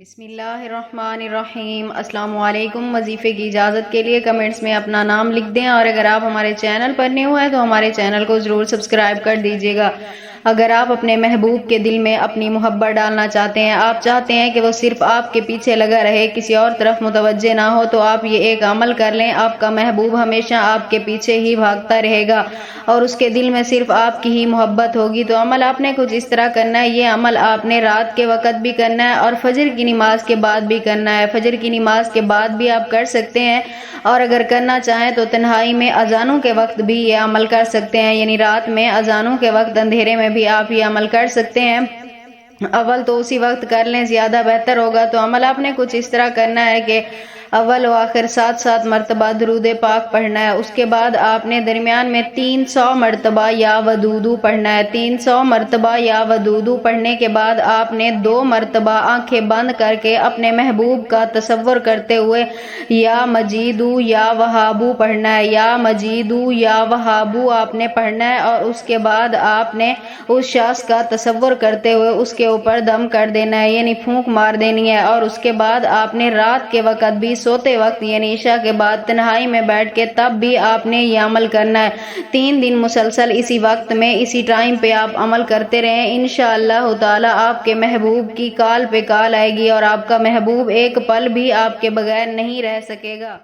بسم اللہ الرحمن الرحیم۔ السلام علیکم۔ وظیفے کی اجازت کے لیے کمنٹس میں اپنا نام لکھ دیں، اور اگر آپ ہمارے چینل پر نئے ہوئے ہیں تو ہمارے چینل کو ضرور سبسکرائب کر دیجیے گا۔ اگر آپ اپنے محبوب کے دل میں اپنی محبت ڈالنا چاہتے ہیں، آپ چاہتے ہیں کہ وہ صرف آپ کے پیچھے لگا رہے، کسی اور طرف متوجہ نہ ہو، تو آپ یہ ایک عمل کر لیں۔ آپ کا محبوب ہمیشہ آپ کے پیچھے ہی بھاگتا رہے گا اور اس کے دل میں صرف آپ کی ہی محبت ہوگی۔ تو عمل آپ نے کچھ اس طرح کرنا ہے۔ یہ عمل آپ نے رات کے وقت بھی کرنا ہے اور فجر کی نماز کے بعد بھی کرنا ہے۔ فجر کی نماز کے بعد بھی آپ کر سکتے ہیں، اور اگر کرنا چاہیں تو تنہائی میں اذانوں کے وقت بھی یہ عمل کر سکتے ہیں، یعنی رات میں اذانوں کے وقت اندھیرے میں بھی آپ یہ عمل کر سکتے ہیں۔ اول تو اسی وقت کر لیں، زیادہ بہتر ہوگا۔ تو عمل آپ نے کچھ اس طرح کرنا ہے کہ اول و آخر 7 مرتبہ درود پاک پڑھنا ہے۔ اس کے بعد آپ نے درمیان میں 300 مرتبہ یا ودودو پڑھنا ہے۔ 300 مرتبہ یا ودودو پڑھنے کے بعد آپ نے 2 مرتبہ آنکھیں بند کر کے اپنے محبوب کا تصور کرتے ہوئے یا مجیدو یا وہابو پڑھنا ہے۔ یا مجیدو یا وہابو آپ نے پڑھنا ہے، اور اس کے بعد آپ نے اس شخص کا تصور کرتے ہوئے اس کے اوپر دم کر دینا ہے، یعنی پھونک مار دینی ہے۔ اور اس کے بعد آپ نے رات کے وقت بھی سوتے وقت، یعنی عشاء کے بعد تنہائی میں بیٹھ کے تب بھی آپ نے یہ عمل کرنا ہے۔ 3 دن مسلسل اسی وقت میں اسی ٹائم پہ آپ عمل کرتے رہیں۔ انشاءاللہ تعالی آپ کے محبوب کی کال پہ کال آئے گی، اور آپ کا محبوب ایک پل بھی آپ کے بغیر نہیں رہ سکے گا۔